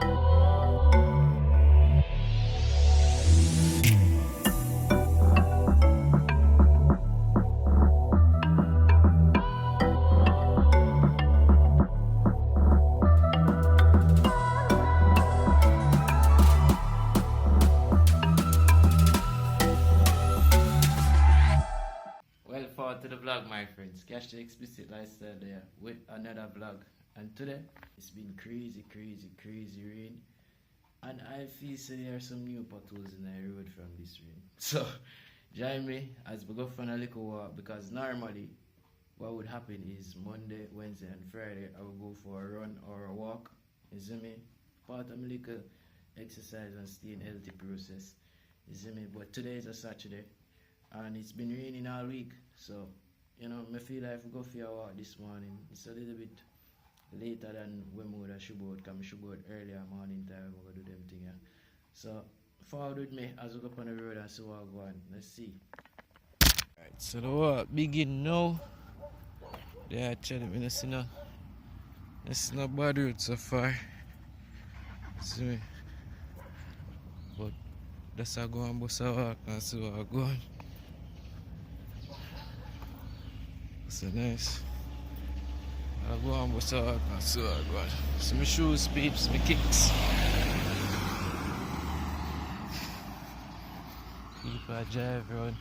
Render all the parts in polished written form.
Well, forward to the vlog, my friends. Catch the explicit lifestyle there with another vlog. And today, it's been crazy rain. And I feel so there are some new potholes in the road from this rain. So, join me as we go for a little walk, because normally what would happen is Monday, Wednesday, and Friday I will go for a run or a walk. You see me? Part of my little exercise and staying healthy process. You see me? But today is a Saturday. And it's been raining all week, so you know, I feel like we go for a walk this morning. It's a little bit later than when we would have should go out, because we should go out earlier morning time, we're going to do them thing here. So forward with me as we go up on the road and see what we're going. Let's see. Alright, so the walk begin now. They actually, it's not bad route so far. See me? But that's how I go and bust a walk and see what I'm going. So nice. I'll go and bust a walk and see what I'm going. So my shoes, peeps, my kicks. People drive around.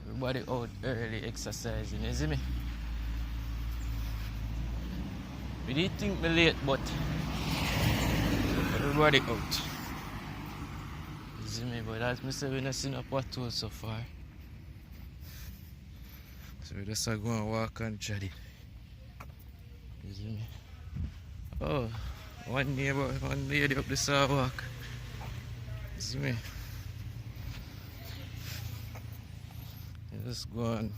Everybody out early exercising, you see me? We did think me late, but everybody out. You see me? But as me say, we not seen a pothole so far. So we just go and walk and chat it. You see me? Oh, one lady up the sidewalk. You see me? You just go and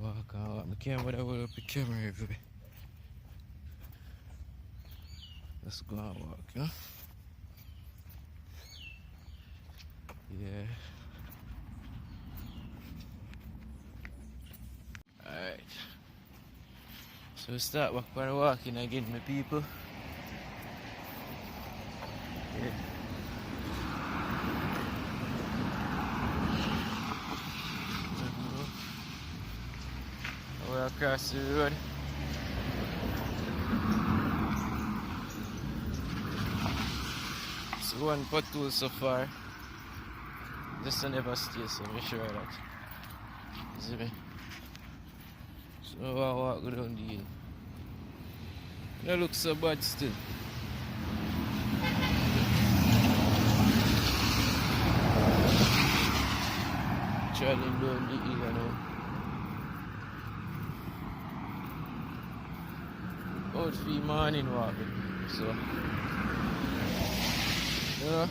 walk and walk. I can't hold up the camera everywhere. Let's go and walk, you know? Yeah. Alright. So we start back by walking again, my people. Yeah. We're across the road. So one pothole so far. This will never stay, so make sure that. You see me? So I walk down the hill. It don't look so bad still. Traveling down the hill, you know. Out for morning walking, so you know,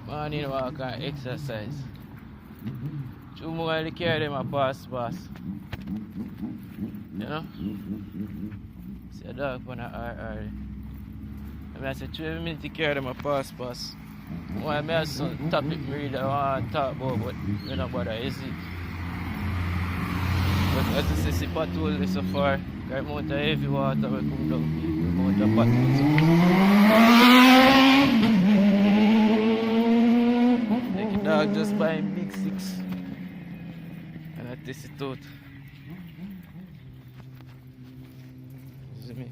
morning walk and exercise. Two more to carry them a pass. You know? See a dog on a RR. I mean, I say 12 minutes to carry them a pass. Why I have some topic me really want to talk about, but we're not bother, is it? But as I say, see pothole is so far. The amount of heavy water will come down, the amount of potholes. Like a dog just buying big six and I test it out. You see me?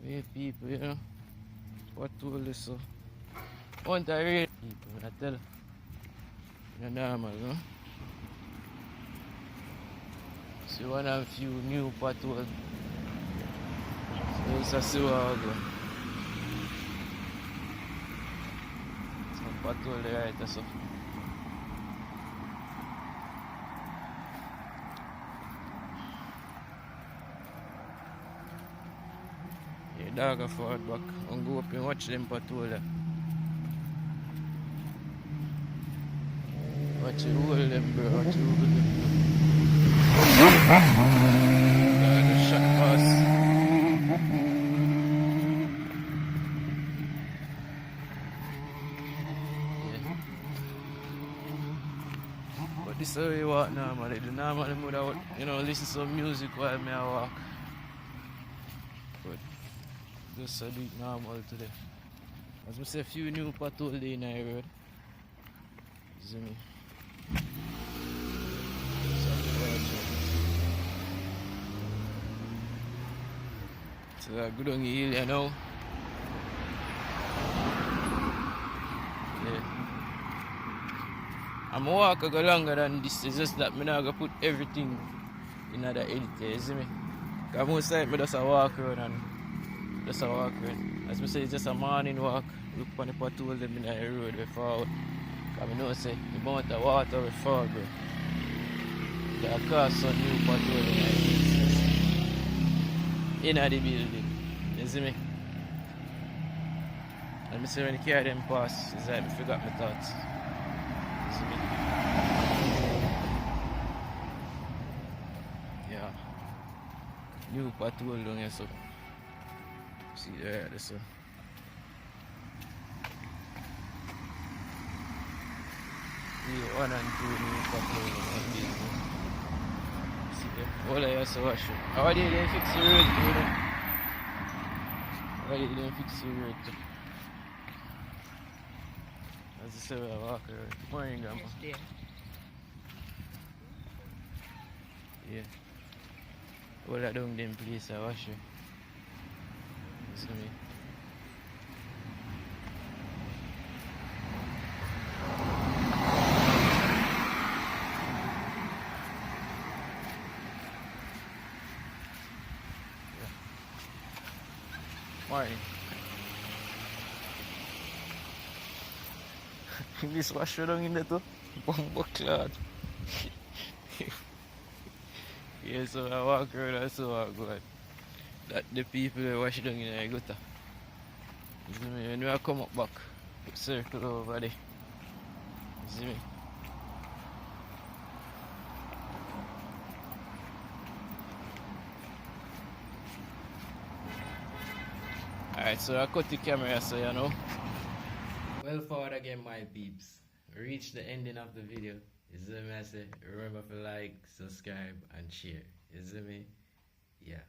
We people, you know, pothole is so. Want to read people, I tell you, it's normal, you know. So one of few new potholes. So it's a see what I go. Some pothole there right so. Yeah, dog forward back and go up and watch them pothole there. Watch you roll them, bro. Watch you roll them. The shot pass. Yeah. But this is how we walk normally. The normally would have, you know, listen to some music while I walk. Just do it normal today. As I say, a few new patrol day in the road. See me? So I go down the hill you know. Yeah. I'm walk go longer than this. It's just that I'm not gonna put everything in the edit, you see me? Because most time I just walk around and just walk around. As I say, it's just a morning walk. Look on the patrol them in the road before. Because I know say the amount of water will fall, bro. There cost some new patrol in the building. You see me? And I say when the car them pass, it's like I forgot my thoughts. You see me? Yeah. New patrol down here, so. See there, so. Yeah, 1 and 2 new patrol down here. See there? All I have to wash it. How did they fix the road, you know? How did they fix the road too? As I say, I walk around. Morning, Grandma. Yes, Yeah. All I down them place I wash it. You see me? Yeah. Morning. This wash down in there too? Bumbo cloud. Yeah, so I walk around and so I go out. That the people that wash down in the gutter. You see me? When I come up back, circle over there. You see me? Alright, so I cut the camera so you know. Well forward again my peeps. Reach the ending of the video. You see me I say? Remember to like, subscribe and share. You see me? Yeah.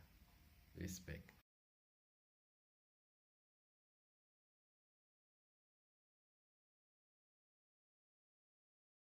Respect.